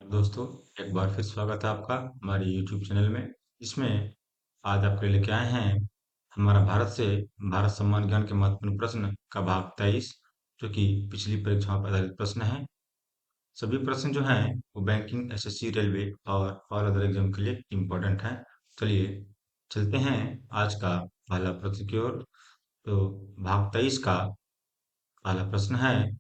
दोस्तों, एक बार फिर स्वागत है आपका हमारे YouTube चैनल में। इसमें आज आपके लिए लेके आए हैं हमारा भारत सम्मान ज्ञान के महत्वपूर्ण प्रश्न का भाग 23, जो कि पिछली परीक्षाओं पर आधारित प्रश्न है। सभी प्रश्न जो हैं वो बैंकिंग, एसएससी, रेलवे और अदर एग्जाम के लिए इम्पोर्टेंट हैं। चलिए चलते हैं आज का पहला प्रश्न की ओर। तो भाग 23 का पहला प्रश्न है,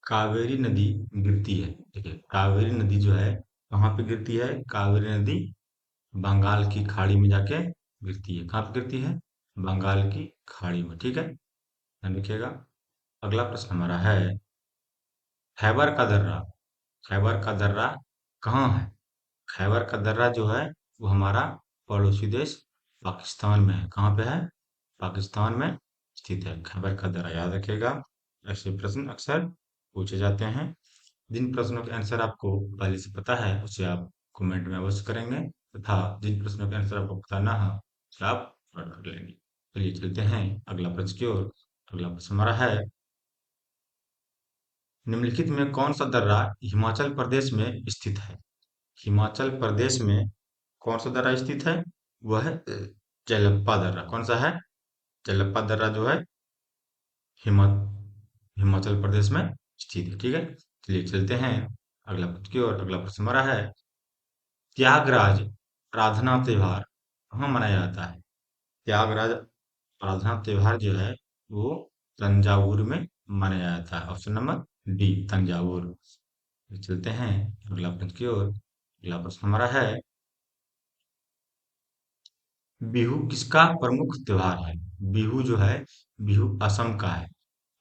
कावेरी नदी गिरती है। देखिए, कावेरी नदी जो है कहाँ पे गिरती है? कावेरी नदी बंगाल की खाड़ी में जाके गिरती है। कहाँ पे गिरती है? बंगाल की खाड़ी में। ठीक है, ध्यान रखिएगा। अगला प्रश्न हमारा है, खैबर का दर्रा। खैबर का दर्रा कहाँ है? खैबर का दर्रा जो है वो हमारा पड़ोसी देश पाकिस्तान में है। कहाँ पे है? पाकिस्तान में स्थित है खैबर का दर्रा। याद रखिएगा, ऐसे प्रश्न अक्सर पूछे जाते हैं। जिन प्रश्नों के आंसर आपको पहले से पता है उसे आप कमेंट में अवश्य करेंगे, तथा जिन प्रश्नों के आंसर आपको पता ना हो उसे आप नोट कर लेंगे। चलिए चलते हैं अगला प्रश्न की ओर। अगला प्रश्न हमारा है, निम्नलिखित में कौन सा दर्रा हिमाचल प्रदेश में स्थित है? हिमाचल प्रदेश में कौन सा दर्रा स्थित है? वह है जलप्पा दर्रा। कौन सा है? जलप्पा दर्रा जो है हिमा हिमाचल प्रदेश में स्थित है। ठीक है, चलिए चलते हैं अगला प्रश्न की ओर। अगला प्रश्न हमारा है, त्यागराज आराधना त्योहार कहाँ मनाया जाता है? त्यागराज आराधना त्योहार जो है वो तंजावुर में मनाया जाता है। Option number D, Thanjavur. चलते हैं अगला प्रश्न की ओर। अगला प्रश्न हमारा है, बिहू किसका प्रमुख त्योहार है? बिहू जो है, बिहू असम का है।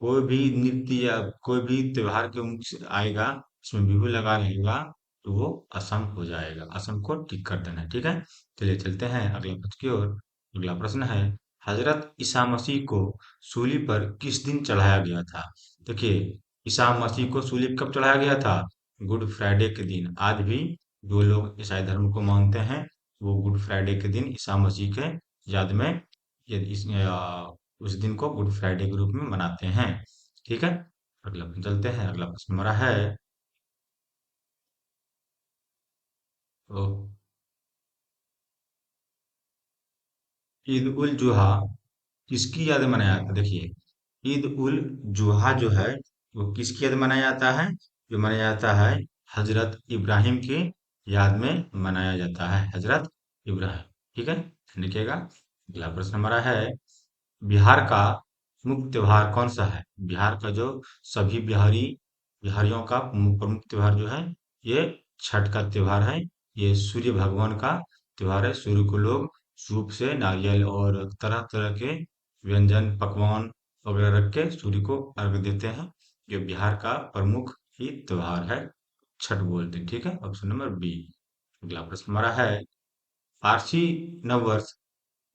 कोई भी नृत्य या कोई भी त्योहार के मुख से आएगा, उसमें बिहू लगा रहेगा, तो वो असम हो जाएगा। असम को टिक कर देना है। ठीक है, चलिए चलते हैं अगला प्रश्न की ओर। अगला प्रश्न है, हजरत ईसा मसीह को सूली पर किस दिन चढ़ाया गया था? देखिए, ईसा मसीह को सूली पर कब चढ़ाया गया था? गुड फ्राइडे के दिन। आज भी जो लोग ईसाई धर्म को मानते हैं वो गुड फ्राइडे के दिन ईसा मसीह के याद में ये उस दिन को गुड फ्राइडे के रूप में मनाते हैं। ठीक है, अगला प्रश्न चलते हैं। अगला प्रश्न हमारा है, तो ईद उल जुहा किसकी याद में मनाया जाता है? देखिए, ईद उल जुहा जो है वो किसकी याद में मनाया जाता है? जो मनाया जाता है हजरत इब्राहिम की याद में मनाया जाता है। हजरत इब्राहिम। ठीक है, लिखिएगा। अगला प्रश्न हमारा है, बिहार का मुख्य त्योहार कौन सा है? बिहार का जो सभी बिहारियों का प्रमुख त्योहार जो है ये छठ का त्योहार है। ये सूर्य भगवान का त्योहार है। सूर्य को लोग सूप से नारियल और तरह तरह के व्यंजन पकवान वगैरह रख के सूर्य को अर्घ देते हैं। ये बिहार का प्रमुख ही त्योहार है, छठ बोलते हैं। ठीक है, ऑप्शन नंबर बी। अगला प्रश्न हमारा है, पारसी नववर्ष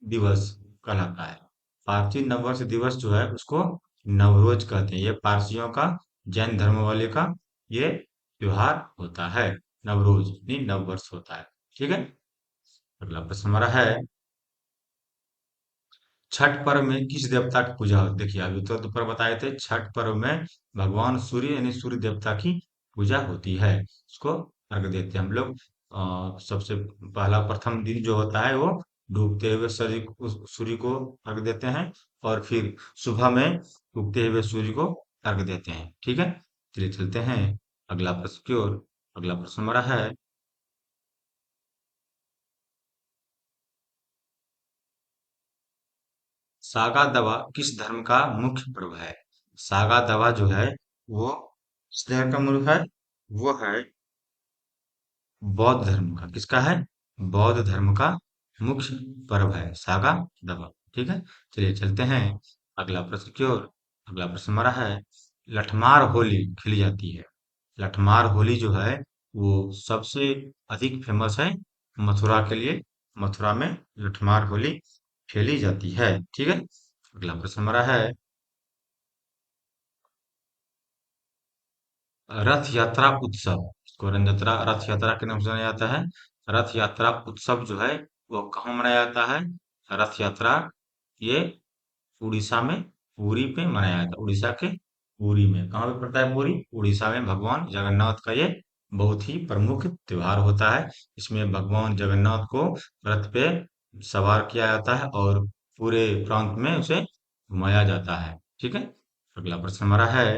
दिवस कहलाता है। पारसी नववर्ष दिवस जो है उसको नवरोज कहते हैं। ये पारसियों का, जैन धर्म वाले का ये त्योहार होता है। नवरोज नहीं, नववर्ष होता है। ठीक है, अगला प्रश्न हमारा है, छठ पर्व में किस देवता की पूजा होती है? देखिए, अभी तो दोपहर बताए थे, छठ पर्व में भगवान सूर्य यानी सूर्य देवता की पूजा होती है। उसको अर्घ देते हैं हम लोग। सबसे पहला प्रथम दिन जो होता है वो डूबते हुए सूर्य को अर्घ देते हैं, और फिर सुबह में उगते हुए सूर्य को अर्घ देते हैं। ठीक है, चलिए चलते हैं अगला प्रश्न की ओर। अगला प्रश्न हमारा है, सागा दावा किस धर्म का मुख्य पर्व है? सागा दावा जो है वो किस धर्म का मुख्य है? वो है बौद्ध धर्म का। किसका है? बौद्ध धर्म का मुख्य पर्व है सागा दावा। ठीक है, चलिए चलते हैं अगला प्रश्न की ओर। अगला प्रश्न हमारा है, लठमार होली खेली जाती है। लठमार होली जो है वो सबसे अधिक फेमस है मथुरा के लिए। मथुरा में लठमार होली खेली जाती है। ठीक है, अगला प्रश्न हमारा है, रथ यात्रा उत्सव, इसको रथ यात्रा के नाम से जाना जाता है। रथ यात्रा उत्सव जो है वो कहाँ मनाया जाता है? रथ यात्रा ये उड़ीसा में पुरी पे मनाया जाता है, उड़ीसा के पुरी में। कहाँ पे पड़ता है पुरी? उड़ीसा में। भगवान जगन्नाथ का ये बहुत ही प्रमुख त्योहार होता है। इसमें भगवान जगन्नाथ को रथ पे सवार किया जाता है और पूरे प्रांत में उसे घुमाया जाता है। ठीक है, अगला प्रश्न हमारा है,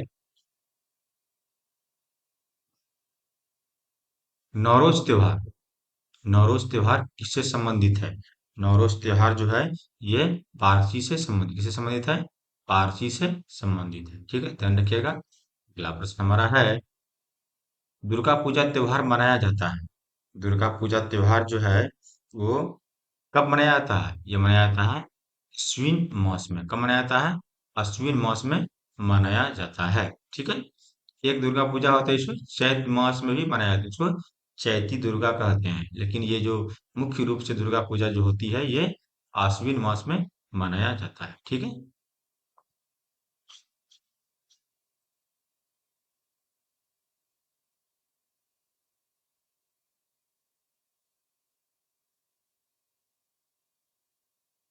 नौरोज त्योहार। नौरोज त्योहार किससे संबंधित है? नौरोज त्योहार जो है ये पारसी से संबंधित, किससे संबंधित है? पारसी से संबंधित है। ठीक है, ध्यान रखिएगा। अगला प्रश्न हमारा है, दुर्गा पूजा त्योहार मनाया जाता है। दुर्गा पूजा त्योहार जो है वो कब मनाया जाता है? ये मनाया जाता है अश्विन मास में। कब मनाया जाता है? अश्विन मास में मनाया जाता है। ठीक है, एक दुर्गा पूजा होता है, इसको चैत मास में भी मनाया जाता है, इसको चैती दुर्गा कहते हैं। लेकिन ये जो मुख्य रूप से दुर्गा पूजा जो होती है ये आश्विन मास में मनाया जाता है। ठीक है,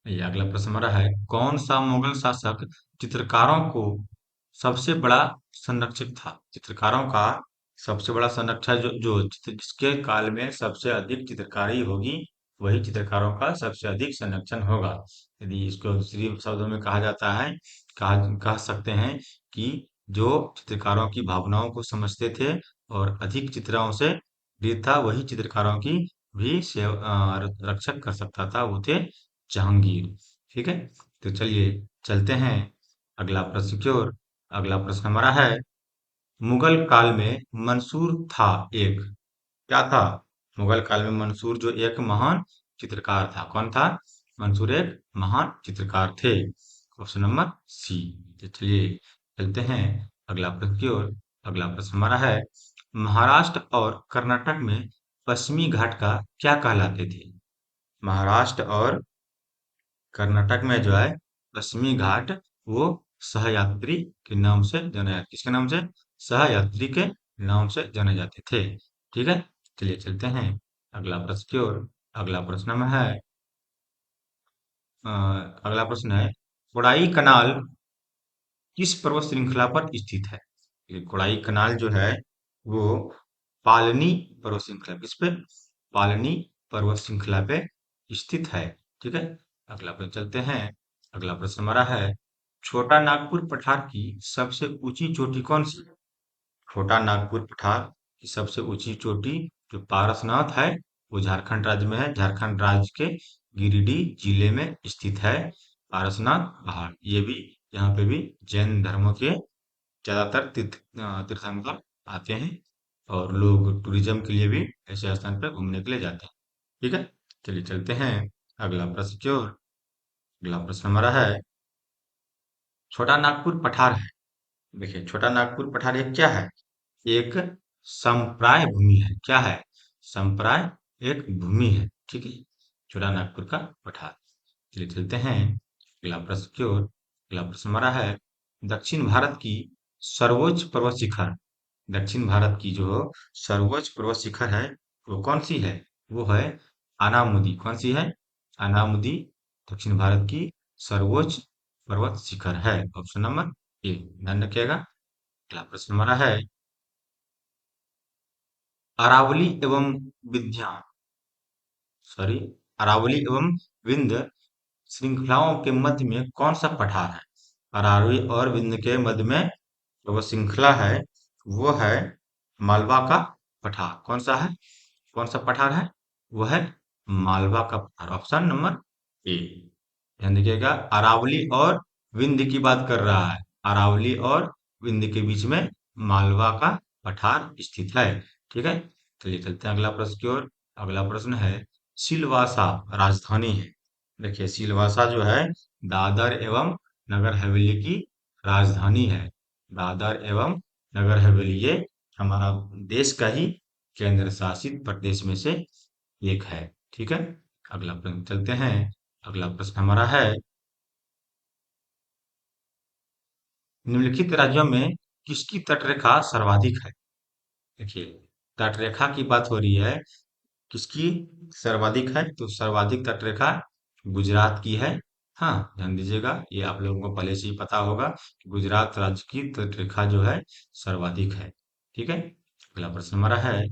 ये अगला प्रश्न हमारा है, कौन सा मुगल शासक चित्रकारों को सबसे बड़ा संरक्षक था? चित्रकारों का सबसे बड़ा संरक्षक जिसके काल में सबसे अधिक चित्रकारी होगी वही चित्रकारों का सबसे अधिक संरक्षण होगा। यदि इसको दूसरी शब्दों में कहा जाता है, कह सकते हैं कि जो चित्रकारों की भावनाओं को समझते थे और अधिक चित्रों से प्रिय था वही चित्रकारों की भी रक्षक कर सकता था, वो थे जहांगीर। ठीक है, तो चलिए चलते हैं अगला प्रश्न की ओर। अगला प्रश्न हमारा है, मुगल काल में मंसूर था एक, क्या था? मुगल काल में मंसूर जो एक महान चित्रकार था, कौन था? मंसूर एक महान चित्रकार थे। Option number C. तो चलिए चलते हैं अगला प्रश्न की ओर। अगला प्रश्न हमारा है, महाराष्ट्र और कर्नाटक में पश्चिमी घाट का क्या कहलाते थे? महाराष्ट्र और कर्नाटक में जो है पश्चिमी घाट वो सहयात्री के नाम से जाने जाते, किसके नाम से? सहयात्री के नाम से जाने जाते थे। ठीक है, चलिए चलते हैं अगला प्रश्न की ओर। अगला प्रश्न में है, अ, अगला प्रश्न है, कोडाई कनाल किस पर्वत श्रृंखला पर स्थित है? ये कोडाई कनाल जो है वो पालनी पर्वत श्रृंखला, किस पे? पालनी पर्वत श्रृंखला पे स्थित है। ठीक है, अगला प्रश्न चलते हैं। अगला प्रश्न हमारा है, छोटा नागपुर पठार की सबसे ऊंची चोटी कौन सी है? छोटा नागपुर पठार की सबसे ऊंची चोटी जो पारसनाथ है वो झारखंड राज्य में है। झारखंड राज्य के गिरिडीह जिले में स्थित है पारसनाथ पहाड़। ये भी, यहाँ पे भी जैन धर्म के ज्यादातर तीर्थंकर आते हैं और लोग टूरिज्म के लिए भी ऐसे स्थान पर घूमने के लिए जाते हैं। ठीक है, चलिए चलते हैं अगला प्रश्न की ओर। अगला प्रश्न हमारा है, छोटा नागपुर पठार है। देखिए छोटा नागपुर पठार एक क्या है? एक संप्राय भूमि है। क्या है? संप्राय एक भूमि है। ठीक है, छोटा नागपुर का पठार। चलिए चलते हैं अगला प्रश्न की ओर। अगला प्रश्न हमारा है, दक्षिण भारत की सर्वोच्च पर्वत शिखर, दक्षिण भारत की जो सर्वोच्च पर्वत शिखर है वो कौन सी है? वो है अनामुदी। कौन सी है? अनामुदी दक्षिण भारत की सर्वोच्च पर्वत शिखर है। ऑप्शन नंबर ए, ध्यान रखिएगा। अगला प्रश्न हमारा है, अरावली एवं विंध्या सॉरी अरावली एवं विंध्य श्रृंखलाओं के मध्य में कौन सा पठार है? अरावली और विंध्य के मध्य में जो वो श्रृंखला है वो है मालवा का पठार। कौन सा है? कौन सा पठार है? वो है मालवा का पठार। ऑप्शन नंबर ए, ध्यान दीजिएगा। अरावली और विंध्य की बात कर रहा है, अरावली और विंध्य के बीच में मालवा का पठार स्थित है। ठीक है, चलिए चलते हैं अगला प्रश्न की ओर। अगला प्रश्न है, सिलवासा राजधानी है। देखिए सिलवासा जो है दादर एवं नगर हवेली की राजधानी है। दादर एवं नगर हवेली ये हमारा देश का ही केंद्र शासित प्रदेश में से एक है। ठीक है, अगला प्रश्न चलते हैं। अगला प्रश्न हमारा है, निम्नलिखित राज्यों में किसकी तटरेखा सर्वाधिक है? देखिए तटरेखा की बात हो रही है, किसकी सर्वाधिक है? तो सर्वाधिक तटरेखा गुजरात की है हाँ, ध्यान दीजिएगा, ये आप लोगों को पहले से ही पता होगा कि गुजरात राज्य की तटरेखा जो है सर्वाधिक है। ठीक है, अगला प्रश्न हमारा है,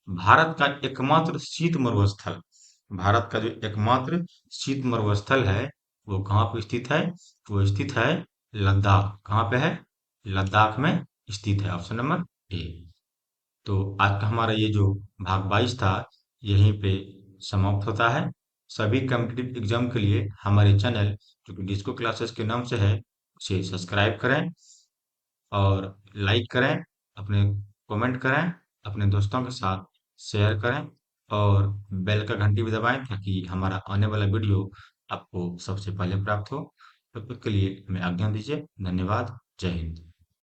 भारत का एकमात्र शीत मरुस्थल, भारत का जो एकमात्र शीत मरुस्थल है वो कहाँ पे स्थित है? वो स्थित है लद्दाख। कहाँ पे है? लद्दाख में स्थित है। Option number A. तो आज का हमारा ये जो भाग 22 था यहीं पे समाप्त होता है। सभी कॉम्पिटिटिव एग्जाम के लिए हमारे चैनल जो कि डिस्को क्लासेस के नाम से है उसे सब्सक्राइब करें और लाइक करें, अपने कमेंट करें, अपने दोस्तों के साथ शेयर करें और बेल का घंटी भी दबाएं ताकि हमारा आने वाला वीडियो आपको सबसे पहले प्राप्त हो। तब तक के लिए हमें आज्ञा दीजिए। धन्यवाद। जय हिंद।